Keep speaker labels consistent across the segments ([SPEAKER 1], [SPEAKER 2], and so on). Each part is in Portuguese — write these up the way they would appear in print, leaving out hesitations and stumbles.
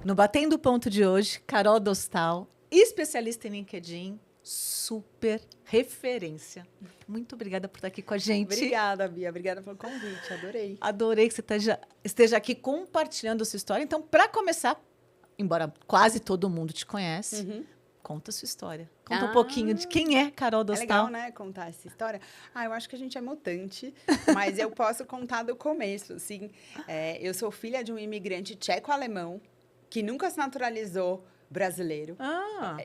[SPEAKER 1] No Batendo Ponto de hoje, Carol Dostal, especialista em LinkedIn, super referência. Muito obrigada por estar aqui com a gente.
[SPEAKER 2] Obrigada, Bia. Obrigada pelo convite. Adorei.
[SPEAKER 1] Adorei que você esteja aqui compartilhando a sua história. Então, para começar, embora quase todo mundo te conhece, conta a sua história. Conta um pouquinho de quem é Carol Dostal.
[SPEAKER 2] É legal, né, contar essa história. Eu acho que a gente é mutante, mas eu posso contar do começo, assim. Eu sou filha de um imigrante tcheco-alemão que nunca se naturalizou brasileiro.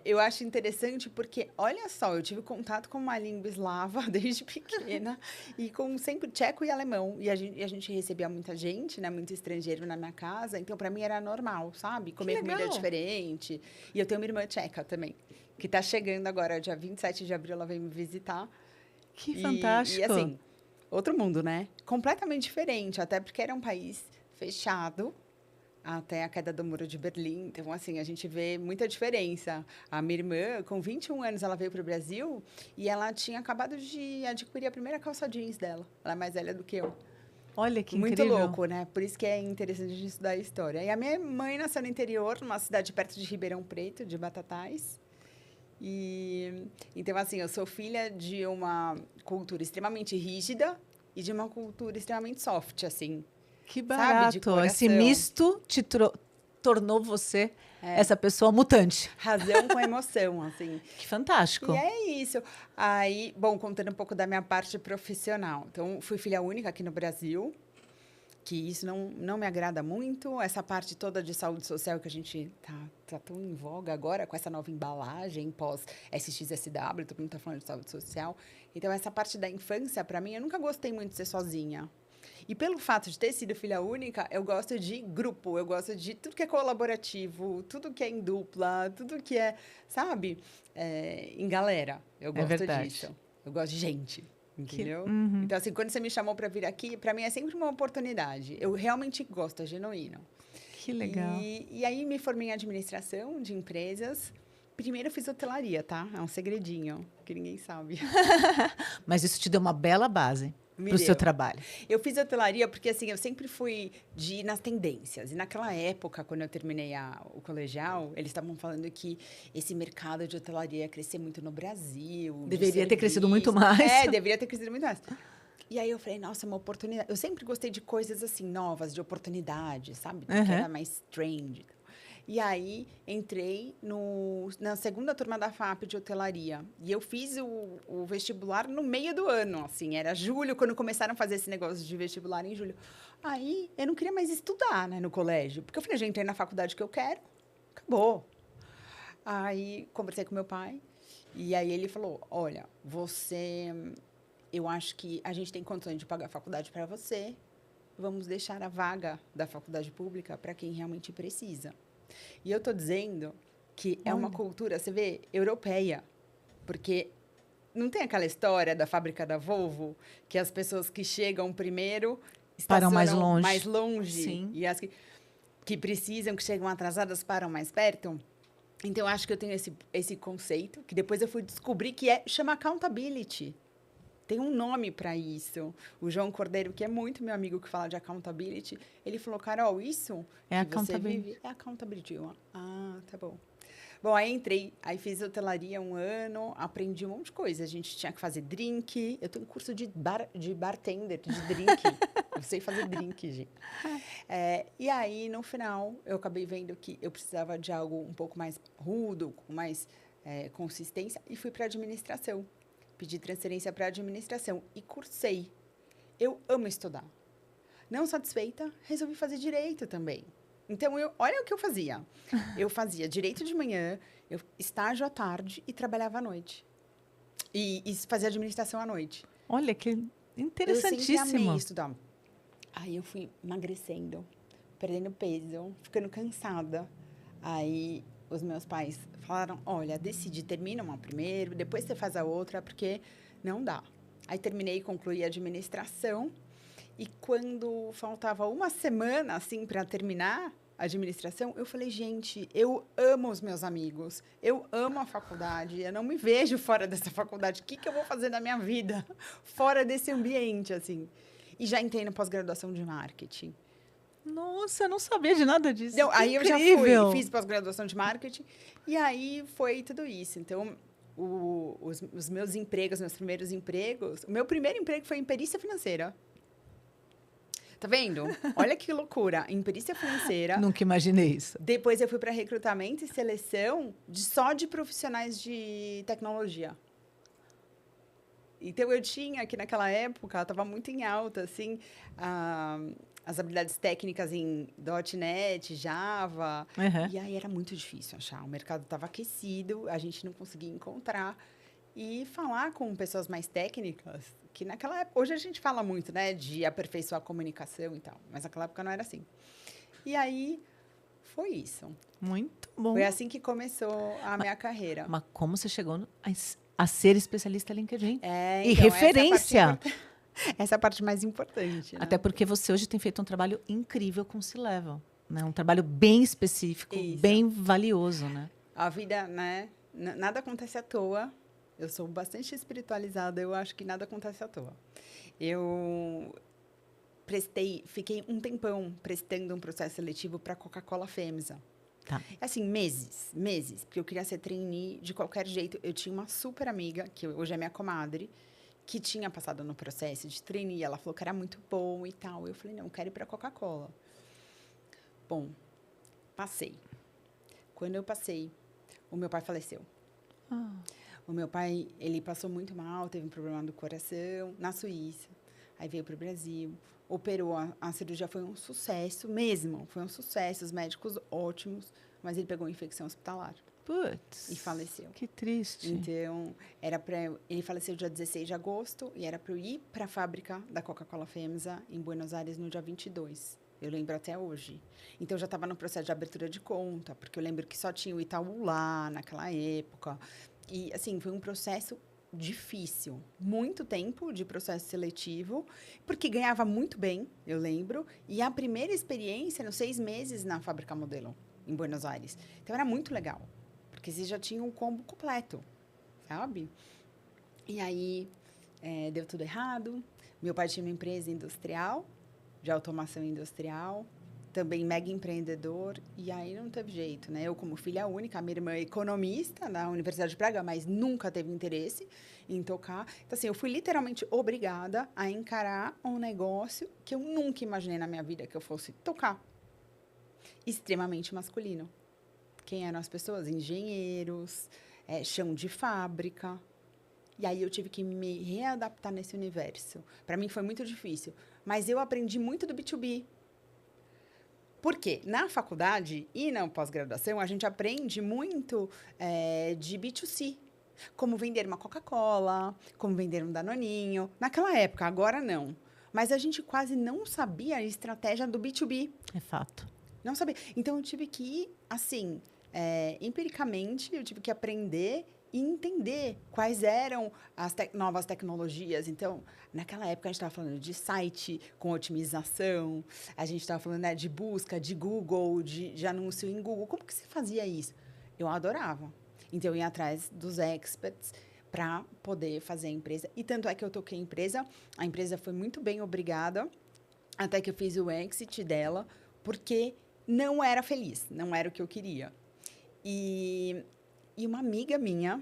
[SPEAKER 2] Eu acho interessante porque, olha só, eu tive contato com uma língua eslava desde pequena e com sempre tcheco e alemão. E a gente recebia muita gente, né, muito estrangeiro na minha casa. Então, para mim, era normal, sabe? Comer comida diferente. E eu tenho uma irmã tcheca também, que está chegando agora, dia 27 de abril, ela vem me visitar.
[SPEAKER 1] Que fantástico.
[SPEAKER 2] E assim, outro mundo, né? Completamente diferente, até porque era um país fechado, até a queda do Muro de Berlim. Então, assim, a gente vê muita diferença. A minha irmã, com 21 anos, ela veio para o Brasil e ela tinha acabado de adquirir a primeira calça jeans dela. Ela é mais velha do que eu.
[SPEAKER 1] Olha que
[SPEAKER 2] Muito
[SPEAKER 1] incrível.
[SPEAKER 2] louco, né? Por isso que é interessante a gente estudar a história. E a minha mãe nasceu no interior, numa cidade perto de Ribeirão Preto, de Batatais. Então, assim, eu sou filha de uma cultura extremamente rígida e de uma cultura extremamente soft, assim.
[SPEAKER 1] Que barato. Esse misto te tornou você essa pessoa mutante.
[SPEAKER 2] Razão com emoção, assim.
[SPEAKER 1] Que fantástico.
[SPEAKER 2] E é isso. Aí, bom, contando um pouco da minha parte profissional. Então, fui filha única aqui no Brasil, que isso não me agrada muito. Essa parte toda de saúde social que a gente tá tão em voga agora, com essa nova embalagem pós-SXSW, todo mundo tá falando de saúde social. Então, essa parte da infância, para mim, eu nunca gostei muito de ser sozinha. E pelo fato de ter sido filha única, eu gosto de grupo, eu gosto de tudo que é colaborativo, tudo que é em dupla, tudo que é, sabe, em galera. Eu gosto disso. Eu gosto de gente, entendeu? Então, assim, quando você me chamou para vir aqui, para mim é sempre uma oportunidade. Eu realmente gosto, é genuíno.
[SPEAKER 1] Que legal.
[SPEAKER 2] E aí me formei em administração de empresas. Primeiro eu fiz hotelaria, tá? É um segredinho, que ninguém sabe.
[SPEAKER 1] Mas isso te deu uma bela base para o seu trabalho.
[SPEAKER 2] Eu fiz hotelaria porque, assim, eu sempre fui de ir nas tendências. E naquela época, quando eu terminei o colegial, eles estavam falando que esse mercado de hotelaria ia crescer muito no Brasil.
[SPEAKER 1] Deveria ter crescido muito mais.
[SPEAKER 2] Deveria ter crescido muito mais. E aí eu falei, nossa, uma oportunidade. Eu sempre gostei de coisas, assim, novas, de oportunidade, sabe? Que era mais trend. E aí, entrei na segunda turma da FAP de hotelaria. E eu fiz o vestibular no meio do ano, assim. Era julho, quando começaram a fazer esse negócio de vestibular em julho. Aí, eu não queria mais estudar, né, no colégio. Porque eu falei, já entrei na faculdade que eu quero. Acabou. Aí, conversei com meu pai. E aí, ele falou, olha, eu acho que a gente tem condições de pagar a faculdade para você. Vamos deixar a vaga da faculdade pública para quem realmente precisa. E eu estou dizendo que é uma cultura, você vê, europeia. Porque não tem aquela história da fábrica da Volvo, que as pessoas que chegam primeiro
[SPEAKER 1] param mais
[SPEAKER 2] longe.
[SPEAKER 1] Sim.
[SPEAKER 2] E as que precisam, que chegam atrasadas, param mais perto. Então, eu acho que eu tenho esse conceito, que depois eu fui descobrir que chama accountability. Tem um nome para isso. O João Cordeiro, que é muito meu amigo que fala de accountability, ele falou, Carol, isso que você vive é accountability. Eu, tá bom. Bom, aí entrei, aí fiz hotelaria 1 ano, aprendi um monte de coisa. A gente tinha que fazer drink. Eu tenho um curso de bartender, de drink. Eu sei fazer drink, gente. E aí, no final, eu acabei vendo que eu precisava de algo um pouco mais rudo, com mais consistência, e fui para administração. Pedi transferência para administração e cursei. Eu amo estudar. Não satisfeita, resolvi fazer direito também. Então, olha o que eu fazia. Eu fazia direito de manhã, estágio à tarde e trabalhava à noite. E fazia administração à noite.
[SPEAKER 1] Olha, que interessantíssimo.
[SPEAKER 2] Eu sempre amei estudar. Aí eu fui emagrecendo, perdendo peso, ficando cansada. Aí os meus pais falaram, olha, decide, termina uma primeiro, depois você faz a outra, porque não dá. Aí terminei e concluí a administração. E quando faltava uma semana, assim, para terminar a administração, eu falei, gente, eu amo os meus amigos, eu amo a faculdade, eu não me vejo fora dessa faculdade. O que eu vou fazer da minha vida fora desse ambiente, assim? E já entrei na pós-graduação de marketing.
[SPEAKER 1] Nossa, eu não sabia de nada disso.
[SPEAKER 2] Não, aí eu já
[SPEAKER 1] incrível.
[SPEAKER 2] fiz pós-graduação de marketing, e aí foi tudo isso. Então, os meus empregos, meus primeiros empregos... O meu primeiro emprego foi em perícia financeira. Tá vendo? Olha que loucura. Em perícia financeira.
[SPEAKER 1] Nunca imaginei isso.
[SPEAKER 2] Depois eu fui para recrutamento e seleção só de profissionais de tecnologia. Então, eu tinha, que naquela época, estava muito em alta, assim, as habilidades técnicas em .NET, Java.
[SPEAKER 1] Uhum.
[SPEAKER 2] E aí era muito difícil achar. O mercado estava aquecido, a gente não conseguia encontrar. E falar com pessoas mais técnicas, que naquela época... Hoje a gente fala muito, né, de aperfeiçoar a comunicação e tal. Mas naquela época não era assim. E aí, foi isso.
[SPEAKER 1] Muito bom.
[SPEAKER 2] Foi assim que começou a minha carreira.
[SPEAKER 1] Mas como você chegou a ser especialista em LinkedIn?
[SPEAKER 2] É,
[SPEAKER 1] E
[SPEAKER 2] então,
[SPEAKER 1] referência.
[SPEAKER 2] Essa é a parte mais importante. Né?
[SPEAKER 1] Até porque você hoje tem feito um trabalho incrível com o C-Level. Né? Um trabalho bem específico,
[SPEAKER 2] Isso.
[SPEAKER 1] bem valioso. Né?
[SPEAKER 2] A vida, né? Nada acontece à toa. Eu sou bastante espiritualizada, eu acho que nada acontece à toa. Eu fiquei um tempão prestando um processo seletivo para a Coca-Cola FEMSA.
[SPEAKER 1] Tá.
[SPEAKER 2] Assim, meses, porque eu queria ser trainee de qualquer jeito. Eu tinha uma super amiga, que hoje é minha comadre, que tinha passado no processo de trainee. Ela falou que era muito bom e tal. Eu falei, não, eu quero ir para a Coca-Cola. Bom, passei. Quando eu passei, o meu pai faleceu. O meu pai, ele passou muito mal, teve um problema do coração, na Suíça. Aí veio para o Brasil, operou, a cirurgia foi um sucesso mesmo, foi um sucesso, os médicos ótimos, mas ele pegou infecção hospitalar.
[SPEAKER 1] Putz.
[SPEAKER 2] E faleceu.
[SPEAKER 1] Que triste.
[SPEAKER 2] Então, ele faleceu dia 16 de agosto e era para eu ir para a fábrica da Coca-Cola FEMSA em Buenos Aires no dia 22. Eu lembro até hoje. Então, eu já estava no processo de abertura de conta, porque eu lembro que só tinha o Itaú lá naquela época. E, assim, foi um processo difícil. Muito tempo de processo seletivo, porque ganhava muito bem, eu lembro. E a primeira experiência, nos 6 meses na fábrica modelo, em Buenos Aires. Então, era muito legal, porque você já tinha um combo completo, sabe? E aí, deu tudo errado. Meu pai tinha uma empresa industrial, de automação industrial, também mega empreendedor, e aí não teve jeito, né? Eu, como filha única, a minha irmã é economista na Universidade de Praga, mas nunca teve interesse em tocar. Então, assim, eu fui literalmente obrigada a encarar um negócio que eu nunca imaginei na minha vida que eu fosse tocar. Extremamente masculino. Quem eram as pessoas? Engenheiros, chão de fábrica. E aí eu tive que me readaptar nesse universo. Para mim foi muito difícil, mas eu aprendi muito do B2B. Porque na faculdade e na pós-graduação, a gente aprende muito de B2C. Como vender uma Coca-Cola, como vender um Danoninho. Naquela época, agora não. Mas a gente quase não sabia a estratégia do B2B.
[SPEAKER 1] É fato.
[SPEAKER 2] Não sabia. Então, eu tive que ir, assim, empiricamente, eu tive que aprender e entender quais eram as novas tecnologias. Então, naquela época, a gente estava falando de site com otimização, a gente estava falando de busca, de Google, de anúncio em Google. Como que você fazia isso? Eu adorava. Então, eu ia atrás dos experts para poder fazer a empresa. E tanto é que eu toquei a empresa foi muito bem, obrigada, até que eu fiz o exit dela, porque não era feliz, não era o que eu queria. E uma amiga minha,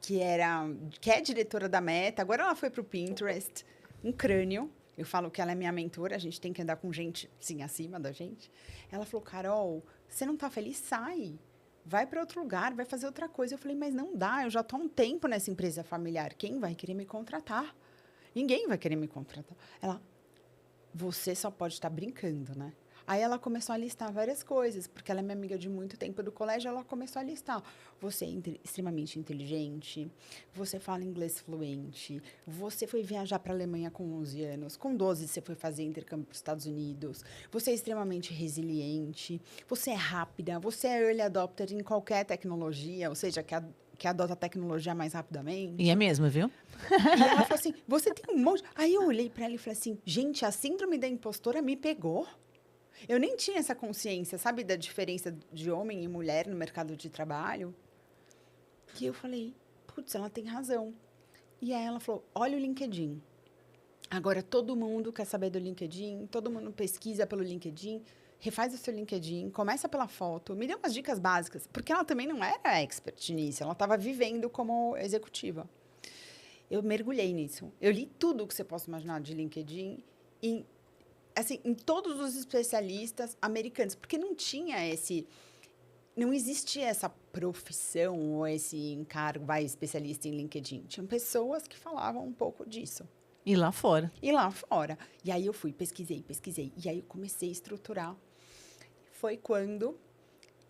[SPEAKER 2] que é diretora da Meta, agora ela foi para o Pinterest, um crânio. Eu falo que ela é minha mentora, a gente tem que andar com gente, sim, acima da gente. Ela falou, Carol, você não está feliz? Sai. Vai para outro lugar, vai fazer outra coisa. Eu falei, mas não dá, eu já estou há um tempo nessa empresa familiar. Quem vai querer me contratar? Ninguém vai querer me contratar. Ela, você só pode estar brincando, né? Aí ela começou a listar várias coisas, porque ela é minha amiga de muito tempo do colégio, ela começou a listar. Você é extremamente inteligente, você fala inglês fluente, você foi viajar para a Alemanha com 11 anos, com 12 você foi fazer intercâmbio para os Estados Unidos, você é extremamente resiliente, você é rápida, você é early adopter em qualquer tecnologia, ou seja, que adota a tecnologia mais rapidamente.
[SPEAKER 1] E é mesmo, viu?
[SPEAKER 2] E ela falou assim, você tem um monte... Aí eu olhei para ela e falei assim, gente, a síndrome da impostora me pegou. Eu nem tinha essa consciência, sabe, da diferença de homem e mulher no mercado de trabalho. E eu falei, putz, ela tem razão. E aí ela falou, olha o LinkedIn. Agora, todo mundo quer saber do LinkedIn, todo mundo pesquisa pelo LinkedIn, refaz o seu LinkedIn, começa pela foto, me deu umas dicas básicas, porque ela também não era expert nisso, ela estava vivendo como executiva. Eu mergulhei nisso. Eu li tudo o que você possa imaginar de LinkedIn em todos os especialistas americanos, porque não existia essa profissão ou esse encargo, especialista em LinkedIn. Tinham pessoas que falavam um pouco disso.
[SPEAKER 1] E lá fora.
[SPEAKER 2] E lá fora. E aí eu fui, pesquisei. E aí eu comecei a estruturar. Foi quando,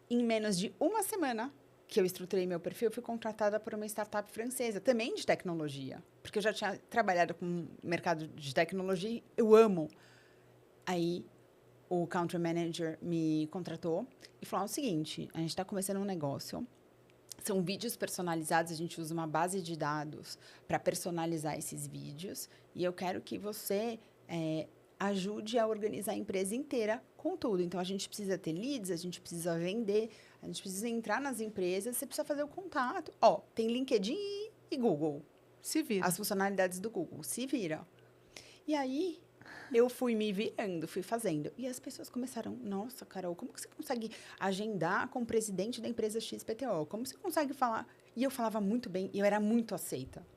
[SPEAKER 2] em menos de uma semana que eu estruturei meu perfil, eu fui contratada por uma startup francesa, também de tecnologia. Porque eu já tinha trabalhado com o mercado de tecnologia, eu amo. Aí o country manager me contratou e falou o seguinte, a gente está começando um negócio, são vídeos personalizados, a gente usa uma base de dados para personalizar esses vídeos e eu quero que você ajude a organizar a empresa inteira com tudo. Então, a gente precisa ter leads, a gente precisa vender, a gente precisa entrar nas empresas, você precisa fazer o contato. Tem LinkedIn e Google.
[SPEAKER 1] Se vira.
[SPEAKER 2] As funcionalidades do Google. Se vira. E aí, eu fui me virando, fui fazendo. E as pessoas começaram, nossa, Carol, como que você consegue agendar com o presidente da empresa XPTO? Como você consegue falar? E eu falava muito bem, e eu era muito aceita.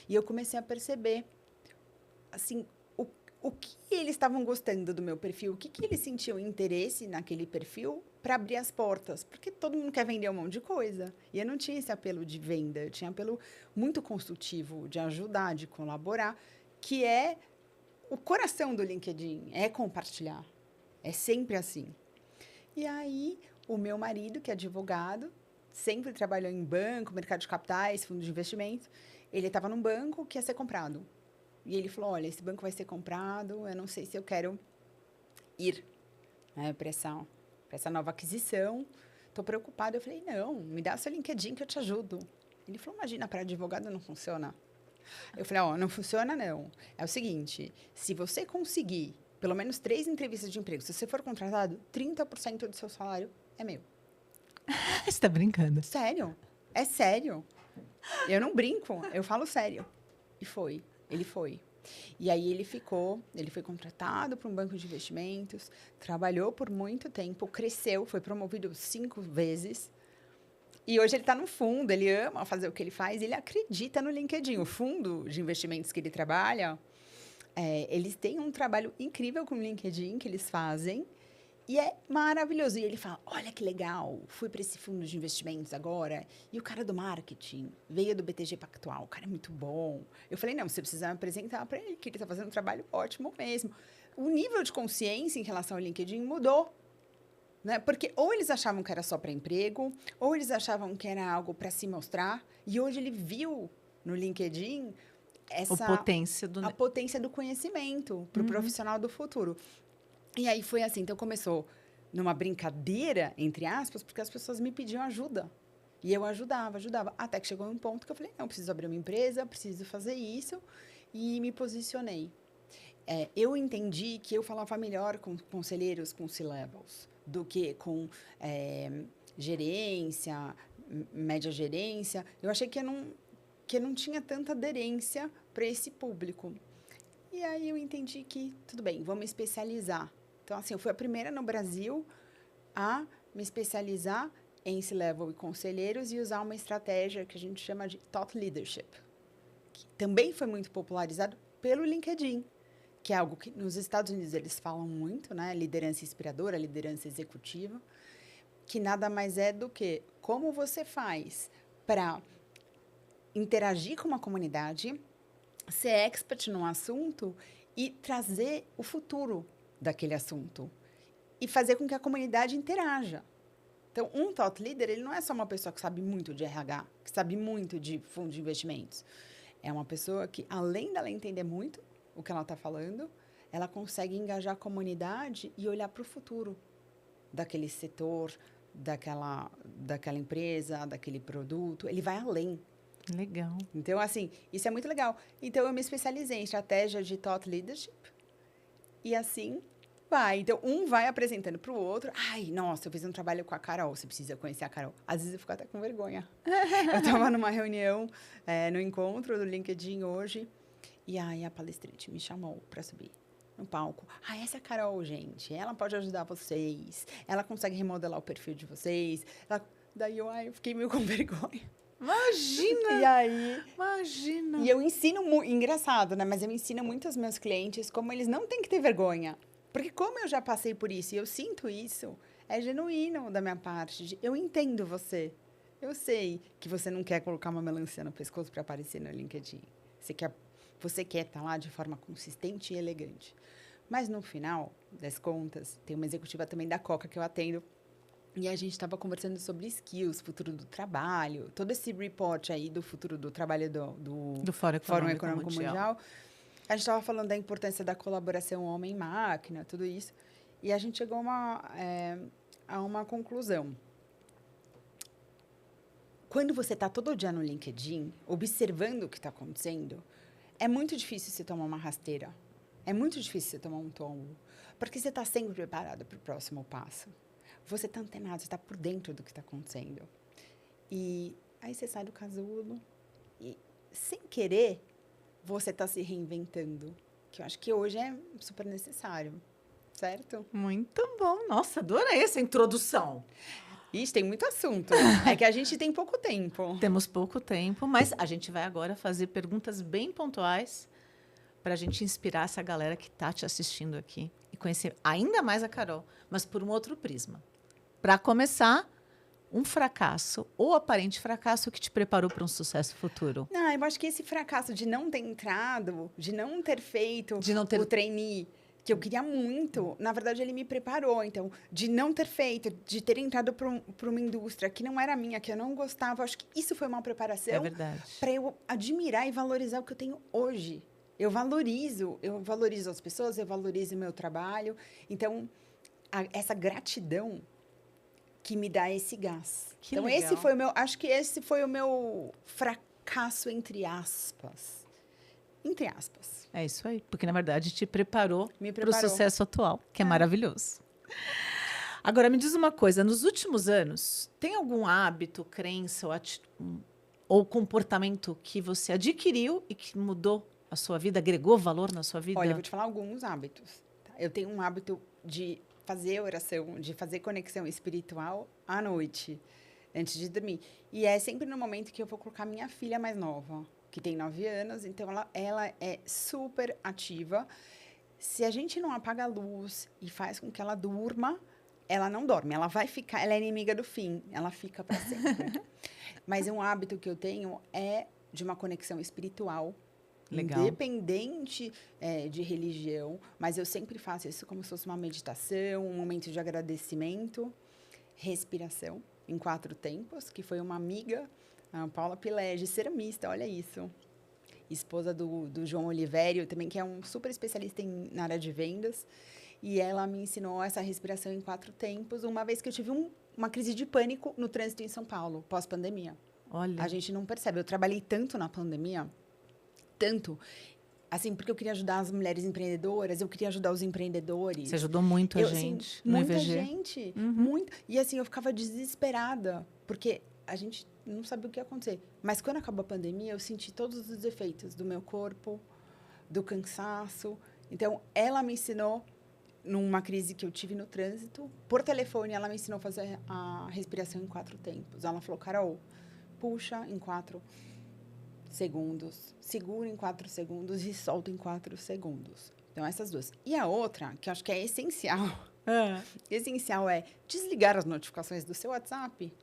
[SPEAKER 2] E eu comecei a perceber, assim, o que eles estavam gostando do meu perfil, o que eles sentiam interesse naquele perfil para abrir as portas. Porque todo mundo quer vender um monte de coisa. E eu não tinha esse apelo de venda, eu tinha apelo muito construtivo, de ajudar, de colaborar, que é o coração do LinkedIn, é compartilhar. É sempre assim. E aí, o meu marido, que é advogado, sempre trabalhou em banco, mercado de capitais, fundo de investimento, ele estava num banco que ia ser comprado. E ele falou, olha, esse banco vai ser comprado, eu não sei se eu quero ir para essa nova aquisição. Estou preocupada. Eu falei, não, me dá seu LinkedIn que eu te ajudo. Ele falou, imagina, para advogado não funciona. Eu falei, não funciona não. É o seguinte, se você conseguir pelo menos 3 entrevistas de emprego, se você for contratado, 30% do seu salário é meu.
[SPEAKER 1] Você está brincando?
[SPEAKER 2] Sério, é sério. Eu não brinco, eu falo sério. E foi. Ele foi. E aí ele foi contratado para um banco de investimentos, trabalhou por muito tempo, cresceu, foi promovido 5 vezes. E hoje ele está no fundo, ele ama fazer o que ele faz, ele acredita no LinkedIn. O fundo de investimentos que ele trabalha, eles têm um trabalho incrível com o LinkedIn que eles fazem. E é maravilhoso. E ele fala, olha que legal, fui para esse fundo de investimentos agora, e o cara do marketing veio do BTG Pactual, o cara é muito bom. Eu falei, não, você precisa me apresentar para ele, que ele está fazendo um trabalho ótimo mesmo. O nível de consciência em relação ao LinkedIn mudou. Né? Porque ou eles achavam que era só para emprego, ou eles achavam que era algo para se mostrar, e hoje ele viu no LinkedIn a potência do conhecimento para o profissional do futuro. E aí foi assim, então começou numa brincadeira, entre aspas, porque as pessoas me pediam ajuda. E eu ajudava. Até que chegou um ponto que eu falei, não, preciso abrir uma empresa, preciso fazer isso. E me posicionei. Eu entendi que eu falava melhor com conselheiros com C-levels do que com gerência, média gerência. Eu achei que eu não tinha tanta aderência para esse público. E aí eu entendi que, tudo bem, vou me especializar. Então, assim, eu fui a primeira no Brasil a me especializar em C-level e conselheiros e usar uma estratégia que a gente chama de thought leadership, que também foi muito popularizado pelo LinkedIn, que é algo que nos Estados Unidos eles falam muito, né? Liderança inspiradora, liderança executiva, que nada mais é do que como você faz para interagir com uma comunidade, ser expert num assunto e trazer o futuro daquele assunto e fazer com que a comunidade interaja. Então, um thought leader, ele não é só uma pessoa que sabe muito de RH, que sabe muito de fundo de investimentos. É uma pessoa que, além dela entender muito o que ela está falando, ela consegue engajar a comunidade e olhar para o futuro daquele setor, daquela empresa, daquele produto. Ele vai além.
[SPEAKER 1] Legal.
[SPEAKER 2] Então, assim, isso é muito legal. Então, eu me especializei em estratégia de thought leadership. E assim vai. Então, um vai apresentando para o outro. Ai, nossa, eu fiz um trabalho com a Carol. Você precisa conhecer a Carol. Às vezes eu fico até com vergonha. Eu estava numa reunião, no encontro do LinkedIn hoje. E aí a palestrante me chamou para subir no palco. Ah, essa é a Carol, gente. Ela pode ajudar vocês. Ela consegue remodelar o perfil de vocês. Daí eu fiquei meio com vergonha.
[SPEAKER 1] Imagina!
[SPEAKER 2] E aí...
[SPEAKER 1] Imagina!
[SPEAKER 2] E eu ensino muito... Engraçado, né? Mas eu ensino muito aos meus clientes como eles não têm que ter vergonha. Porque como eu já passei por isso e eu sinto isso, é genuíno da minha parte. Eu entendo você. Eu sei que você não quer colocar uma melancia no pescoço para aparecer no LinkedIn. Você quer estar lá de forma consistente e elegante. Mas, no final das contas, tem uma executiva também da Coca que eu atendo. E a gente estava conversando sobre skills, futuro do trabalho, todo esse report aí do futuro do trabalho do Fórum Econômico Mundial. A gente estava falando da importância da colaboração homem-máquina, tudo isso. E a gente chegou a uma conclusão. Quando você está todo dia no LinkedIn, observando o que está acontecendo, é muito difícil você tomar uma rasteira. É muito difícil você tomar um tombo. Porque você está sempre preparado para o próximo passo. Você está antenado, você está por dentro do que está acontecendo. E aí você sai do casulo e, sem querer, você está se reinventando. Que eu acho que hoje é super necessário. Certo?
[SPEAKER 1] Muito bom. Nossa, adorei essa introdução.
[SPEAKER 2] Ixi, tem muito assunto. É que a gente tem pouco tempo.
[SPEAKER 1] Temos pouco tempo, mas a gente vai agora fazer perguntas bem pontuais para a gente inspirar essa galera que está te assistindo aqui e conhecer ainda mais a Carol, mas por um outro prisma. Para começar, um fracasso ou aparente fracasso que te preparou para um sucesso futuro?
[SPEAKER 2] Não, eu acho que esse fracasso de não ter entrado, de não ter feito o trainee, que eu queria muito, na verdade, ele me preparou. Então, de não ter feito, de ter entrado para uma indústria que não era minha, que eu não gostava, acho que isso foi uma preparação para eu admirar e valorizar o que eu tenho hoje. Eu valorizo as pessoas, eu valorizo o meu trabalho. Então, essa gratidão que me dá esse gás.
[SPEAKER 1] Que
[SPEAKER 2] então,
[SPEAKER 1] legal.
[SPEAKER 2] acho que esse foi o meu fracasso, entre aspas. Entre aspas.
[SPEAKER 1] É isso aí, porque na verdade te preparou para o sucesso atual, que é maravilhoso. Agora, me diz uma coisa, nos últimos anos, tem algum hábito, crença ou comportamento que você adquiriu e que mudou a sua vida, agregou valor na sua vida?
[SPEAKER 2] Olha, eu vou te falar alguns hábitos. Tá? Eu tenho um hábito de fazer oração, de fazer conexão espiritual à noite, antes de dormir. E é sempre no momento que eu vou colocar minha filha mais nova, que tem 9 anos, então ela é super ativa. Se a gente não apaga a luz e faz com que ela durma, ela não dorme, ela vai ficar, ela é inimiga do fim, ela fica para sempre. Mas um hábito que eu tenho é de uma conexão espiritual. Legal. Independente de religião, mas eu sempre faço isso como se fosse uma meditação, um momento de agradecimento, respiração em 4 tempos, que foi uma amiga, a Paula Pilege, ceramista, olha isso, esposa do João Olivério, também que é um super especialista na área de vendas, e ela me ensinou essa respiração em 4 tempos, uma vez que eu tive uma crise de pânico no trânsito em São Paulo, pós-pandemia.
[SPEAKER 1] Olha.
[SPEAKER 2] A gente não percebe, eu trabalhei tanto na pandemia, tanto, assim, porque eu queria ajudar as mulheres empreendedoras, eu queria ajudar os empreendedores.
[SPEAKER 1] Você ajudou muito a gente no IVG.
[SPEAKER 2] Muita gente, muito. E assim, eu ficava desesperada, porque a gente não sabia o que ia acontecer. Mas quando acabou a pandemia, eu senti todos os efeitos do meu corpo, do cansaço. Então, ela me ensinou, numa crise que eu tive no trânsito, por telefone, ela me ensinou a fazer a respiração em 4 tempos. Ela falou, Carol, puxa em 4 segundos, segura em 4 segundos e solta em 4 segundos. Então, essas 2. E a outra, que eu acho que é essencial, essencial é desligar as notificações do seu WhatsApp.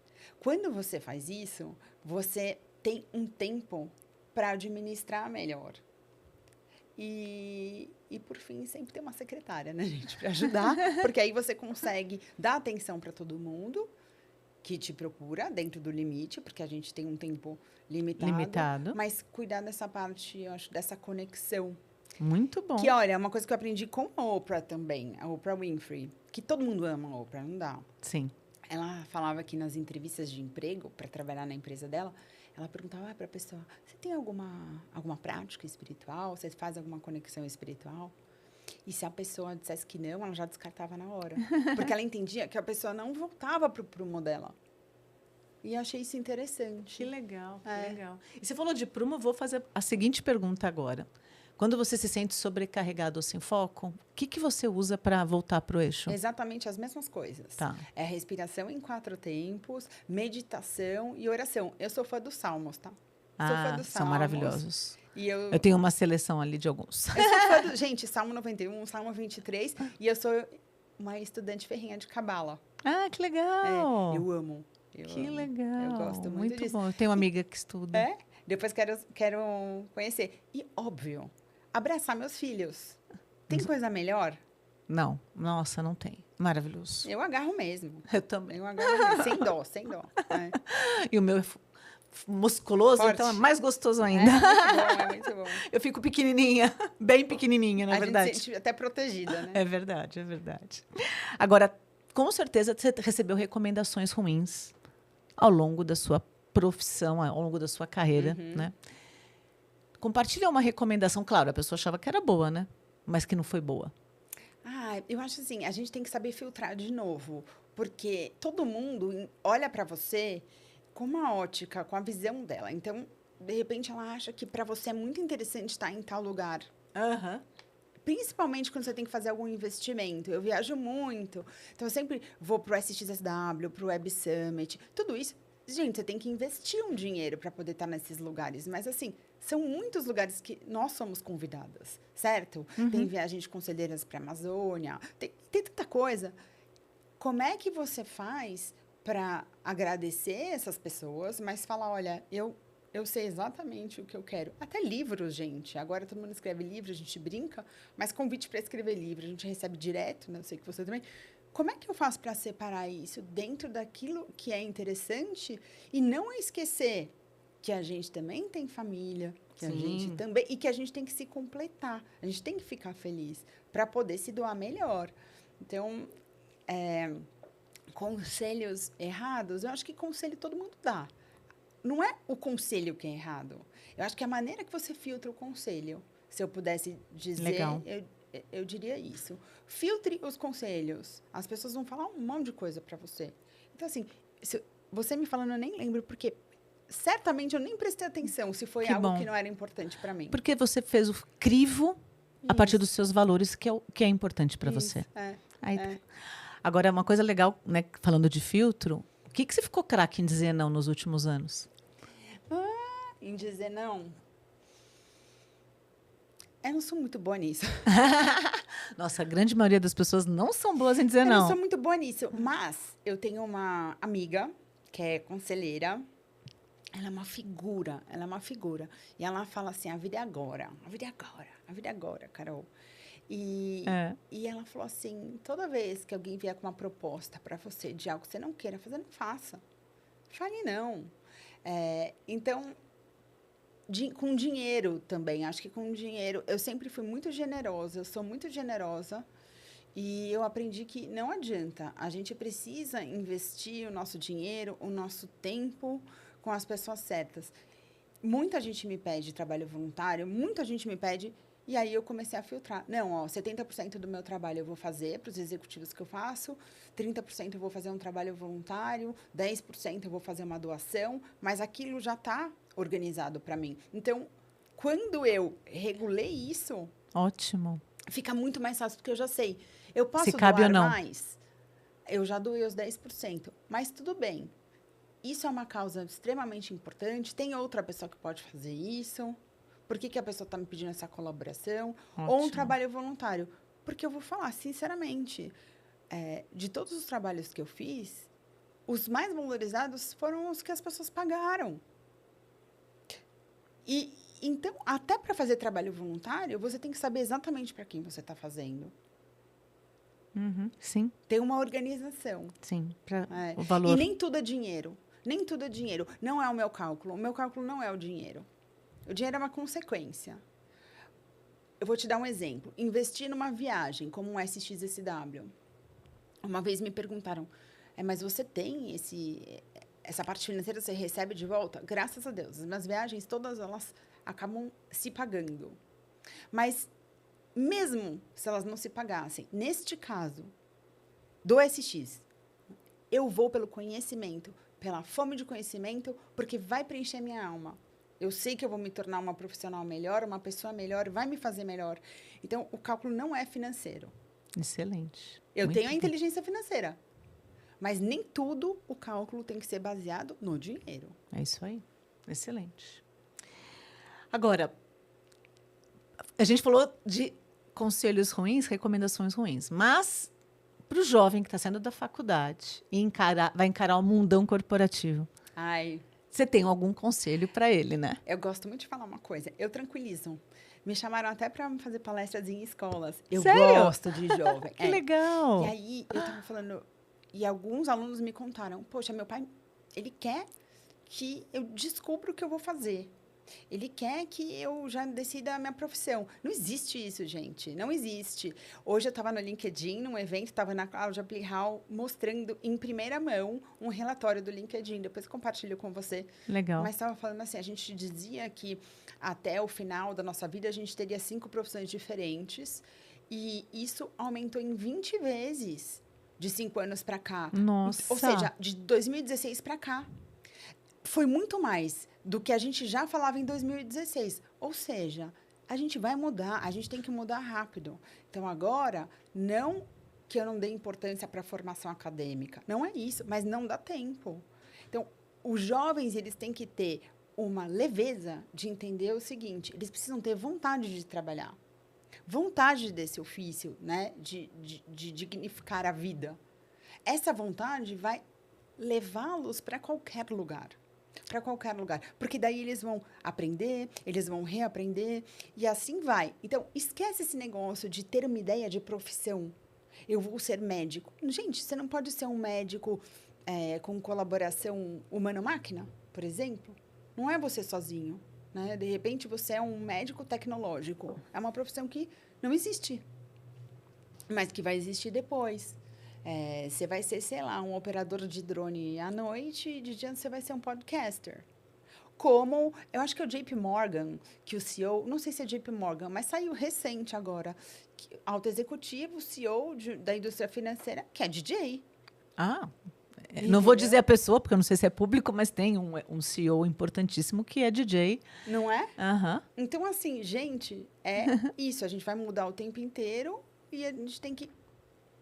[SPEAKER 2] Quando você faz isso, você tem um tempo para administrar melhor. E, por fim, sempre tem uma secretária, né, gente, para ajudar, porque aí você consegue dar atenção para todo mundo que te procura dentro do limite, porque a gente tem um tempo limitado. Mas cuidar dessa parte, eu acho, dessa conexão.
[SPEAKER 1] Muito bom.
[SPEAKER 2] Que, olha, é uma coisa que eu aprendi com a Oprah também, a Oprah Winfrey, que todo mundo ama a Oprah, não dá.
[SPEAKER 1] Sim.
[SPEAKER 2] Ela falava que nas entrevistas de emprego, para trabalhar na empresa dela, ela perguntava para a pessoa, você tem alguma prática espiritual? Você faz alguma conexão espiritual? E se a pessoa dissesse que não, ela já descartava na hora. Porque ela entendia que a pessoa não voltava para o prumo dela. E achei isso interessante.
[SPEAKER 1] Que legal, que legal. E você falou de prumo, eu vou fazer a seguinte pergunta agora. Quando você se sente sobrecarregado ou sem foco, o que você usa para voltar para o eixo?
[SPEAKER 2] Exatamente as mesmas coisas.
[SPEAKER 1] Tá.
[SPEAKER 2] É respiração em 4 tempos, meditação e oração. Eu sou fã dos salmos, tá? Sou fã dos
[SPEAKER 1] São
[SPEAKER 2] salmos.
[SPEAKER 1] maravilhosos.
[SPEAKER 2] E eu
[SPEAKER 1] Eu tenho uma seleção ali de alguns.
[SPEAKER 2] sou fã gente, Salmo 91, Salmo 23, e eu sou uma estudante ferrenha de cabala.
[SPEAKER 1] Que legal!
[SPEAKER 2] Eu amo.
[SPEAKER 1] Que legal!
[SPEAKER 2] Eu gosto muito disso.
[SPEAKER 1] Bom. Eu tenho uma amiga que estuda.
[SPEAKER 2] Depois quero conhecer. E, óbvio, abraçar meus filhos. Tem coisa melhor?
[SPEAKER 1] Não. Nossa, não tem. Maravilhoso.
[SPEAKER 2] Eu agarro mesmo.
[SPEAKER 1] Eu também.
[SPEAKER 2] Eu agarro mesmo. Sem dó, sem dó.
[SPEAKER 1] E o meu é musculoso,
[SPEAKER 2] Forte.
[SPEAKER 1] então é mais gostoso ainda.
[SPEAKER 2] É muito bom.
[SPEAKER 1] Eu fico pequenininha, bem pequenininha, na verdade.
[SPEAKER 2] A gente se sente até protegida, né?
[SPEAKER 1] É verdade, é verdade. Agora, com certeza você recebeu recomendações ruins ao longo da sua profissão, ao longo da sua carreira, né? Compartilha uma recomendação, claro, a pessoa achava que era boa, né? Mas que não foi boa.
[SPEAKER 2] Eu acho assim, a gente tem que saber filtrar de novo, porque todo mundo olha para você com uma ótica, com a visão dela. Então, de repente, ela acha que para você é muito interessante estar em tal lugar. Principalmente quando você tem que fazer algum investimento. Eu viajo muito, então eu sempre vou pro SXSW, pro Web Summit, tudo isso. Gente, você tem que investir um dinheiro para poder estar nesses lugares. Mas, assim, são muitos lugares que nós somos convidadas, certo? Tem viagem de conselheiras para a Amazônia, tem tanta coisa. Como é que você faz para agradecer essas pessoas, mas falar, olha, eu sei exatamente o que eu quero. Até livros, gente. Agora todo mundo escreve livro, a gente brinca, mas convite para escrever livro a gente recebe direto, né? Eu sei que você também. Como é que eu faço para separar isso dentro daquilo que é interessante e não esquecer que a gente também tem família, que a gente também e que a gente tem que se completar, a gente tem que ficar feliz para poder se doar melhor. Então, conselhos errados, eu acho que conselho todo mundo dá. Não é o conselho que é errado. Eu acho que a maneira que você filtra o conselho, se eu pudesse dizer, eu diria isso. Filtre os conselhos. As pessoas vão falar um monte de coisa para você. Então, assim, você me falando, eu nem lembro, porque certamente eu nem prestei atenção se foi algo que não era importante para mim.
[SPEAKER 1] Porque você fez o crivo a partir dos seus valores, que é importante para você. Agora, uma coisa legal, né, falando de filtro, o que você ficou craque em dizer não nos últimos anos?
[SPEAKER 2] Em dizer não? Eu não sou muito boa nisso.
[SPEAKER 1] Nossa, a grande maioria das pessoas não são boas em dizer não.
[SPEAKER 2] Eu não sou muito boa nisso, mas eu tenho uma amiga que é conselheira. Ela é uma figura. E ela fala assim, a vida é agora, a vida é agora, a vida é agora, Carol. E ela falou assim, toda vez que alguém vier com uma proposta para você de algo que você não queira fazer, não faça. Fale não. Então, com dinheiro também, acho que com dinheiro, eu sempre fui muito generosa, eu sou muito generosa. E eu aprendi que não adianta, a gente precisa investir o nosso dinheiro, o nosso tempo com as pessoas certas. Muita gente me pede trabalho voluntário, muita gente me pede, e aí eu comecei a filtrar. Não, 70% do meu trabalho eu vou fazer para os executivos que eu faço, 30% eu vou fazer um trabalho voluntário, 10% eu vou fazer uma doação, mas aquilo já está organizado para mim. Então, quando eu regulei isso...
[SPEAKER 1] Ótimo.
[SPEAKER 2] Fica muito mais fácil, porque eu já sei. Eu posso
[SPEAKER 1] se cabe
[SPEAKER 2] doar
[SPEAKER 1] ou não.
[SPEAKER 2] mais? Eu já doei os 10%. Mas tudo bem. Isso é uma causa extremamente importante. Tem outra pessoa que pode fazer isso. Por que a pessoa está me pedindo essa colaboração?
[SPEAKER 1] Ótimo.
[SPEAKER 2] Ou um trabalho voluntário. Porque eu vou falar, sinceramente, de todos os trabalhos que eu fiz, os mais valorizados foram os que as pessoas pagaram. Então, até para fazer trabalho voluntário, você tem que saber exatamente para quem você está fazendo.
[SPEAKER 1] Sim.
[SPEAKER 2] Tem uma organização.
[SPEAKER 1] Sim, o valor.
[SPEAKER 2] E nem tudo é dinheiro. Nem tudo é dinheiro. Não é o meu cálculo. O meu cálculo não é o dinheiro. O dinheiro é uma consequência. Eu vou te dar um exemplo. Investir numa viagem, como um SXSW. Uma vez me perguntaram, mas você tem essa parte financeira, você recebe de volta? Graças a Deus. As minhas viagens, todas elas acabam se pagando. Mas, mesmo se elas não se pagassem, neste caso, do SX, eu vou pelo conhecimento, pela fome de conhecimento, porque vai preencher minha alma. Eu sei que eu vou me tornar uma profissional melhor, uma pessoa melhor, vai me fazer melhor. Então, o cálculo não é financeiro.
[SPEAKER 1] Excelente.
[SPEAKER 2] Eu
[SPEAKER 1] Muito
[SPEAKER 2] tenho a
[SPEAKER 1] bom.
[SPEAKER 2] inteligência financeira, mas nem tudo o cálculo tem que ser baseado no dinheiro.
[SPEAKER 1] É isso aí. Excelente. Agora, a gente falou de conselhos ruins, recomendações ruins, mas para o jovem que está saindo da faculdade e vai encarar o mundão corporativo,
[SPEAKER 2] Ai,
[SPEAKER 1] você tem algum conselho para ele, né?
[SPEAKER 2] eu gosto muito de falar uma coisa. Eu tranquilizo. Me chamaram até para fazer palestras em escolas. Eu
[SPEAKER 1] Sério?
[SPEAKER 2] gosto de jovem.
[SPEAKER 1] Que legal!
[SPEAKER 2] E aí, eu tava falando... E alguns alunos me contaram. Poxa, meu pai, ele quer que eu descubra o que eu vou fazer. Ele quer que eu já decida a minha profissão. Não existe isso, gente. Não existe. Hoje eu estava no LinkedIn, num evento, estava na Cláudia Plihal, mostrando em primeira mão um relatório do LinkedIn. Depois compartilho com você.
[SPEAKER 1] Legal.
[SPEAKER 2] Mas estava falando assim, a gente dizia que até o final da nossa vida a gente teria 5 profissões diferentes. E isso aumentou em 20 vezes de 5 anos para cá.
[SPEAKER 1] Nossa!
[SPEAKER 2] Ou seja, de 2016 para cá. Foi muito mais do que a gente já falava em 2016. Ou seja, a gente vai mudar, a gente tem que mudar rápido. Então, agora, não que eu não dê importância para a formação acadêmica. Não é isso, mas não dá tempo. Então, os jovens, eles têm que ter uma leveza de entender o seguinte, eles precisam ter vontade de trabalhar. Vontade desse ofício, né? De dignificar a vida. Essa vontade vai levá-los para qualquer lugar. Para qualquer lugar. Porque daí eles vão aprender, eles vão reaprender e assim vai. Então, esquece esse negócio de ter uma ideia de profissão. Eu vou ser médico. Gente, você não pode ser um médico com colaboração humano-máquina, por exemplo. Não é você sozinho. Né? De repente, você é um médico tecnológico. É uma profissão que não existe, mas que vai existir depois. Você vai ser, sei lá, um operador de drone à noite e de dia você vai ser um podcaster. Como, eu acho que é o JP Morgan, que o CEO, não sei se é JP Morgan, mas saiu recente agora, alto executivo, CEO da indústria financeira, que é DJ.
[SPEAKER 1] Ah, não vou dizer a pessoa, porque eu não sei se é público, mas tem um CEO importantíssimo que é DJ.
[SPEAKER 2] Não é?
[SPEAKER 1] Uhum.
[SPEAKER 2] Então, assim, gente, é isso. A gente vai mudar o tempo inteiro e a gente tem que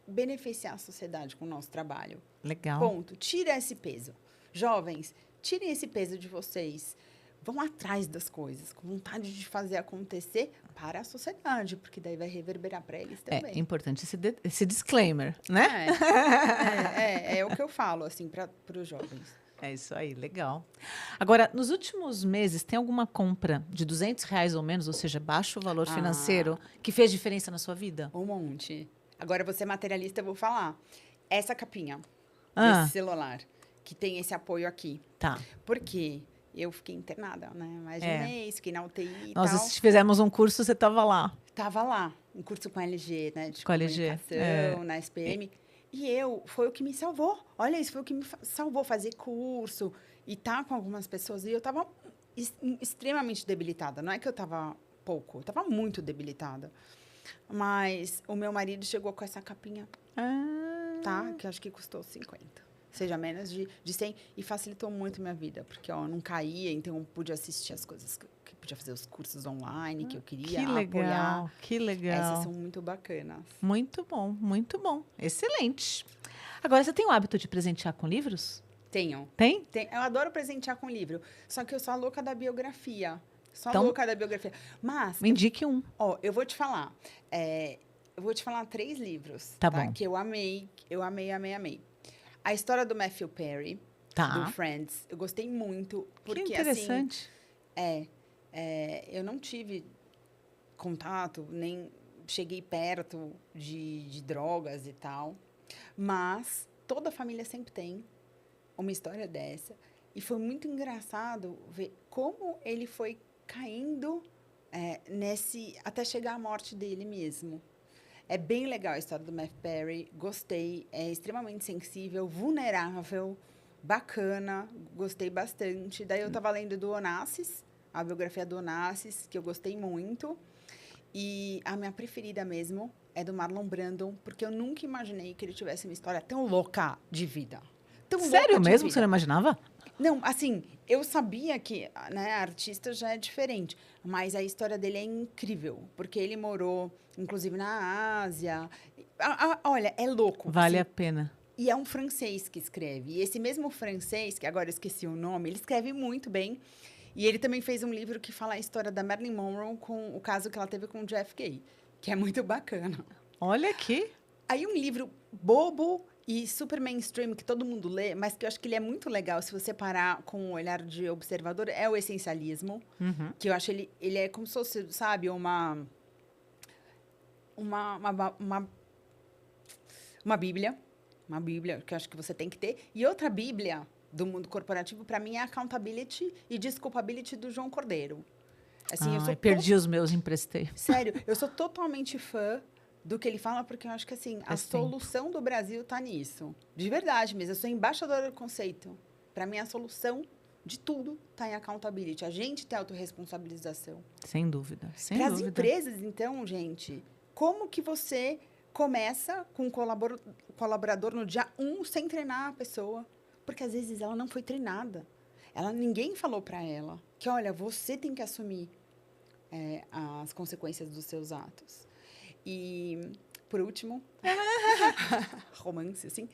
[SPEAKER 2] beneficiar a sociedade com o nosso trabalho.
[SPEAKER 1] Legal.
[SPEAKER 2] Ponto. Tira esse peso. Jovens, tirem esse peso de vocês. Vão atrás das coisas, com vontade de fazer acontecer para a sociedade, porque daí vai reverberar para eles também.
[SPEAKER 1] É importante esse disclaimer, né?
[SPEAKER 2] É o que eu falo, assim, para os jovens.
[SPEAKER 1] É isso aí, legal. Agora, nos últimos meses, tem alguma compra de R$200 ou menos, ou seja, baixo valor financeiro, que fez diferença na sua vida?
[SPEAKER 2] Um monte. Agora, você materialista, eu vou falar. Essa capinha desse celular, que tem esse apoio aqui.
[SPEAKER 1] Tá.
[SPEAKER 2] Por quê? Eu fiquei internada, né? Mais de um mês, fiquei na UTI e
[SPEAKER 1] Nós
[SPEAKER 2] tal.
[SPEAKER 1] fizemos um curso, você estava lá.
[SPEAKER 2] Tava lá, um curso com a LG, né? De
[SPEAKER 1] com a
[SPEAKER 2] comunicação, na SPM. E foi o que me salvou. Olha, isso foi o que me salvou, fazer curso e tá com algumas pessoas. E eu tava extremamente debilitada. Não é que eu tava pouco, eu tava muito debilitada. Mas o meu marido chegou com essa capinha, tá? Que acho que custou 50. Seja menos de 100. E facilitou muito minha vida. Porque, eu não caía, então eu pude assistir as coisas, que podia fazer os cursos online que eu queria apoiar.
[SPEAKER 1] Que legal.
[SPEAKER 2] Essas são muito bacanas.
[SPEAKER 1] Muito bom, muito bom. Excelente. Agora, você tem o hábito de presentear com livros?
[SPEAKER 2] Tenho.
[SPEAKER 1] Tem?
[SPEAKER 2] Eu adoro presentear com livro. Só que eu sou a louca da biografia.
[SPEAKER 1] Então,
[SPEAKER 2] louca da biografia. Mas...
[SPEAKER 1] Me indique um.
[SPEAKER 2] eu vou te falar. Eu vou te falar 3 livros.
[SPEAKER 1] Tá bom.
[SPEAKER 2] Que eu amei. Eu amei, amei, amei. A história do Matthew Perry, do Friends. Eu gostei muito. Porque,
[SPEAKER 1] que interessante.
[SPEAKER 2] Assim, eu não tive contato, nem cheguei perto de drogas e tal. Mas toda família sempre tem uma história dessa. E foi muito engraçado ver como ele foi caindo até chegar à morte dele mesmo. É bem legal a história do Matthew Perry. Gostei. É extremamente sensível, vulnerável, bacana. Gostei bastante. Daí eu estava lendo do Onassis, a biografia do Onassis, que eu gostei muito. E a minha preferida mesmo é do Marlon Brando, porque eu nunca imaginei que ele tivesse uma história tão louca de vida.
[SPEAKER 1] Sério mesmo? Você não imaginava?
[SPEAKER 2] Não, assim, eu sabia que, né, artista já é diferente, mas a história dele é incrível, porque ele morou, inclusive, na Ásia. Olha, é louco.
[SPEAKER 1] Vale
[SPEAKER 2] Assim,
[SPEAKER 1] a pena.
[SPEAKER 2] e é um francês que escreve. E esse mesmo francês, que agora eu esqueci o nome, ele escreve muito bem. E ele também fez um livro que fala a história da Marilyn Monroe com o caso que ela teve com o JFK, que é muito bacana.
[SPEAKER 1] Olha aqui.
[SPEAKER 2] Aí um livro bobo e super mainstream que todo mundo lê, mas que eu acho que ele é muito legal se você parar com um olhar de observador, é o Essencialismo, que eu acho ele é como se fosse, sabe, uma Bíblia, uma Bíblia que eu acho que você tem que ter, e outra Bíblia do mundo corporativo, para mim, é Accountability e Disculpability do João Cordeiro. Assim, eu
[SPEAKER 1] perdi os meus, emprestei.
[SPEAKER 2] Sério, eu sou totalmente fã do que ele fala, porque eu acho que, assim, a solução do Brasil está nisso. De verdade mesmo. Eu sou embaixadora do conceito. Para mim, a solução de tudo está em accountability. A gente tem autorresponsabilização.
[SPEAKER 1] Sem dúvida.
[SPEAKER 2] Para as empresas, então, gente, como que você começa com um colaborador no dia 1 sem treinar a pessoa? Porque, às vezes, ela não foi treinada. Ninguém falou para ela que, olha, você tem que assumir as consequências dos seus atos. E, por último, romance, assim,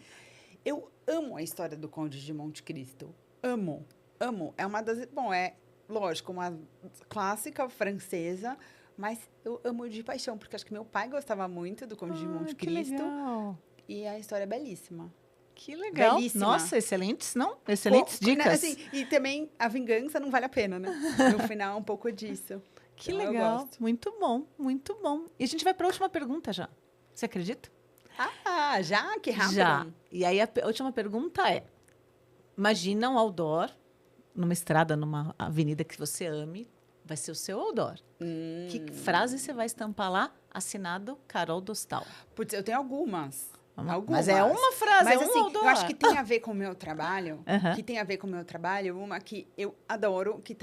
[SPEAKER 2] eu amo a história do Conde de Monte Cristo. Amo, amo. É uma das... Bom, é, lógico, uma clássica francesa, mas eu amo de paixão, porque acho que meu pai gostava muito do Conde de Monte Cristo.
[SPEAKER 1] Legal.
[SPEAKER 2] E a história é belíssima.
[SPEAKER 1] Que legal.
[SPEAKER 2] Belíssima.
[SPEAKER 1] Nossa, excelentes, não? Excelentes dicas.
[SPEAKER 2] Assim, e também a vingança não vale a pena, né? No final, é um pouco disso.
[SPEAKER 1] Que
[SPEAKER 2] então,
[SPEAKER 1] legal. Muito bom, muito bom. E a gente vai para a última pergunta já. Você acredita?
[SPEAKER 2] Ah, já? Que rápido.
[SPEAKER 1] Já. E aí a última pergunta é: imagina um outdoor numa estrada, numa avenida que você ame, vai ser o seu outdoor. Que frase você vai estampar lá? Assinado Carol Dostal.
[SPEAKER 2] Putz, eu tenho algumas.
[SPEAKER 1] Mas é uma frase,
[SPEAKER 2] mas,
[SPEAKER 1] é um
[SPEAKER 2] assim,
[SPEAKER 1] outdoor.
[SPEAKER 2] eu acho que tem a ver com o meu trabalho. Que tem a ver com o meu trabalho. Uma que eu adoro, que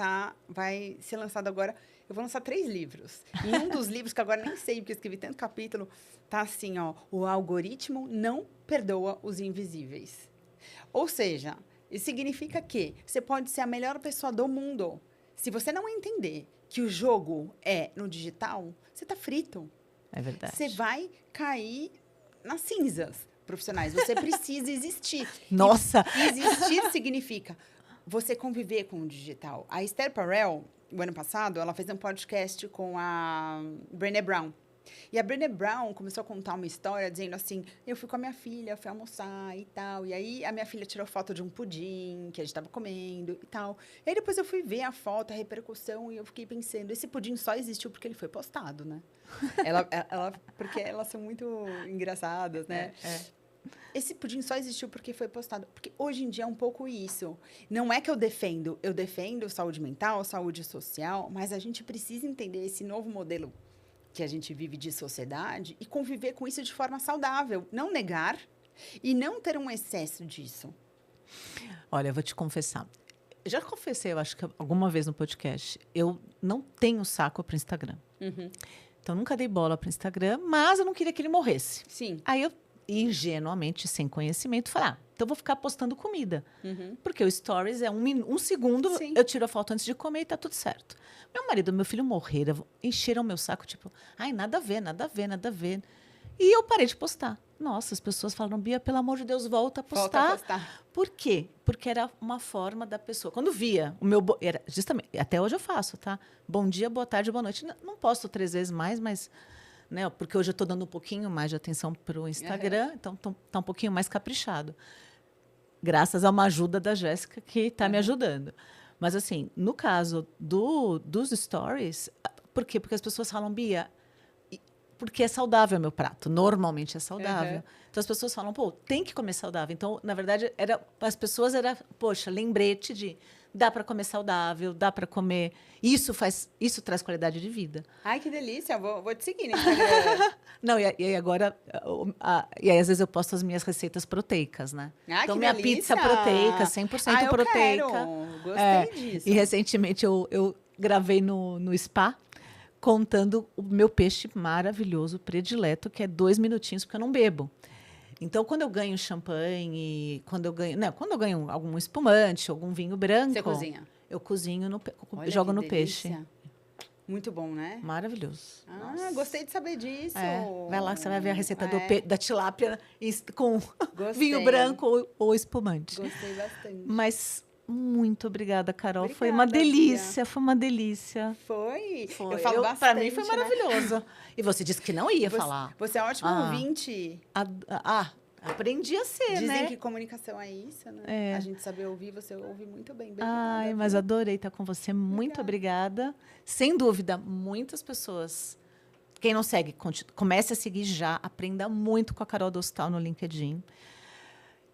[SPEAKER 2] vai ser lançado agora. Eu vou lançar 3 livros. E um dos livros, que agora nem sei, porque eu escrevi tanto capítulo, tá assim, ó. O algoritmo não perdoa os invisíveis. Ou seja, isso significa que você pode ser a melhor pessoa do mundo. Se você não entender que o jogo é no digital, você tá frito.
[SPEAKER 1] É verdade.
[SPEAKER 2] Você vai cair nas cinzas profissionais. Você precisa existir.
[SPEAKER 1] Nossa!
[SPEAKER 2] E existir significa você conviver com o digital. A Esther Perel, o ano passado, ela fez um podcast com a Brené Brown. E a Brené Brown começou a contar uma história dizendo assim, eu fui com a minha filha, fui almoçar e tal. E aí, a minha filha tirou foto de um pudim que a gente estava comendo e tal. E aí, depois eu fui ver a foto, a repercussão, e eu fiquei pensando, esse pudim só existiu porque ele foi postado, né? Porque elas são muito engraçadas, né? Esse pudim só existiu porque foi postado. Porque hoje em dia é um pouco isso. Não é que eu defendo saúde mental, saúde social, mas a gente precisa entender esse novo modelo que a gente vive de sociedade e conviver com isso de forma saudável. Não negar e não ter um excesso disso.
[SPEAKER 1] Olha, eu vou te confessar. Já confessei, eu acho que alguma vez no podcast, eu não tenho saco para Instagram. Então, nunca dei bola para Instagram, mas eu não queria que ele morresse.
[SPEAKER 2] Sim.
[SPEAKER 1] Aí eu, ingenuamente, sem conhecimento, falei, então eu vou ficar postando comida. Porque o Stories é um segundo,
[SPEAKER 2] Sim.
[SPEAKER 1] eu tiro a foto antes de comer e tá tudo certo. Meu marido e meu filho morreram, encheram meu saco, tipo, ai, nada a ver, nada a ver, nada a ver. E eu parei de postar. Nossa, as pessoas falaram, Bia, pelo amor de Deus, volta a postar.
[SPEAKER 2] Volta a postar.
[SPEAKER 1] Por quê? Porque era uma forma da pessoa. Quando via o meu... Era justamente, até hoje eu faço, tá? Bom dia, boa tarde, boa noite. Não posto 3 vezes mais, mas... Né, porque hoje eu estou dando um pouquinho mais de atenção para o Instagram, então está um pouquinho mais caprichado. Graças a uma ajuda da Jéssica, que está me ajudando. Mas, assim, no caso dos stories, por quê? Porque as pessoas falam, Bia, porque é saudável meu prato. Normalmente é saudável. Então, as pessoas falam, pô, tem que comer saudável. Então, na verdade, as pessoas poxa, lembrete de dá para comer saudável, dá para comer... Isso traz qualidade de vida.
[SPEAKER 2] Ai, que delícia. Vou te seguir no Instagram.
[SPEAKER 1] Não, e aí agora... E aí, às vezes, eu posto as minhas receitas proteicas, né?
[SPEAKER 2] Ah,
[SPEAKER 1] então,
[SPEAKER 2] que
[SPEAKER 1] minha
[SPEAKER 2] delícia.
[SPEAKER 1] pizza proteica, 100% proteica.
[SPEAKER 2] Quero. Gostei disso.
[SPEAKER 1] E, recentemente, eu gravei no spa contando o meu peixe maravilhoso, predileto, que é 2 minutinhos, porque eu não bebo. Então, quando eu ganho champanhe, quando eu ganho algum espumante, algum vinho branco,
[SPEAKER 2] Você cozinha?
[SPEAKER 1] eu cozinho,
[SPEAKER 2] Olha
[SPEAKER 1] jogo
[SPEAKER 2] que
[SPEAKER 1] no
[SPEAKER 2] delícia.
[SPEAKER 1] peixe.
[SPEAKER 2] Muito bom, né?
[SPEAKER 1] Maravilhoso.
[SPEAKER 2] Ah,
[SPEAKER 1] Nossa.
[SPEAKER 2] gostei de saber disso.
[SPEAKER 1] Vai lá que você vai ver a receita
[SPEAKER 2] É,
[SPEAKER 1] da tilápia com
[SPEAKER 2] Gostei.
[SPEAKER 1] vinho branco ou espumante.
[SPEAKER 2] Gostei bastante.
[SPEAKER 1] Mas muito obrigada, Carol. Foi
[SPEAKER 2] Obrigada,
[SPEAKER 1] uma delícia, foi uma delícia.
[SPEAKER 2] Foi?
[SPEAKER 1] Foi.
[SPEAKER 2] Eu falo bastante,
[SPEAKER 1] Pra mim foi
[SPEAKER 2] né?
[SPEAKER 1] maravilhoso. E você disse que não ia
[SPEAKER 2] Você,
[SPEAKER 1] falar.
[SPEAKER 2] você é um ótimo ouvinte.
[SPEAKER 1] Aprendi a ser,
[SPEAKER 2] Dizem
[SPEAKER 1] né?
[SPEAKER 2] que comunicação é isso, né?
[SPEAKER 1] É.
[SPEAKER 2] A gente saber ouvir, você ouve muito bem.
[SPEAKER 1] Ai,
[SPEAKER 2] Obrigada,
[SPEAKER 1] mas
[SPEAKER 2] viu?
[SPEAKER 1] adorei estar com você. Muito obrigada. Sem dúvida, muitas pessoas. Quem não segue, comece a seguir já. Aprenda muito com a Carol Dostal no LinkedIn.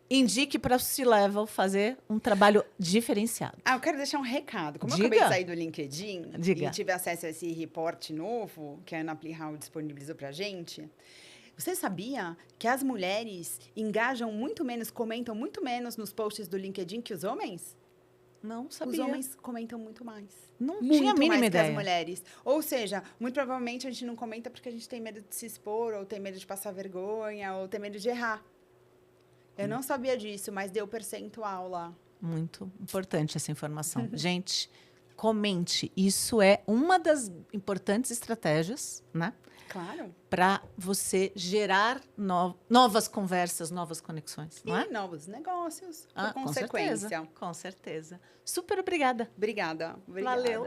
[SPEAKER 1] Indique para o C-Level fazer um trabalho diferenciado.
[SPEAKER 2] Eu quero deixar um recado. Como eu
[SPEAKER 1] Diga.
[SPEAKER 2] acabei de sair do LinkedIn
[SPEAKER 1] Diga.
[SPEAKER 2] e tive acesso a esse reporte novo que a Ana Plihal disponibilizou pra gente, você sabia que as mulheres engajam muito menos, comentam muito menos nos posts do LinkedIn que os homens?
[SPEAKER 1] Não sabia.
[SPEAKER 2] Os homens comentam muito mais.
[SPEAKER 1] Não
[SPEAKER 2] Muito
[SPEAKER 1] tinha a mínima
[SPEAKER 2] mais que as
[SPEAKER 1] ideia.
[SPEAKER 2] mulheres. Ou seja, muito provavelmente a gente não comenta porque a gente tem medo de se expor, ou tem medo de passar vergonha, ou tem medo de errar. Eu não sabia disso, mas deu percentual lá.
[SPEAKER 1] Muito importante essa informação. Gente, comente. Isso é uma das importantes estratégias, né?
[SPEAKER 2] Claro.
[SPEAKER 1] Para você gerar novas conversas, novas conexões, não é?
[SPEAKER 2] E novos negócios, por
[SPEAKER 1] Com
[SPEAKER 2] consequência.
[SPEAKER 1] certeza. Com certeza. Super obrigada.
[SPEAKER 2] Obrigada.
[SPEAKER 1] Valeu.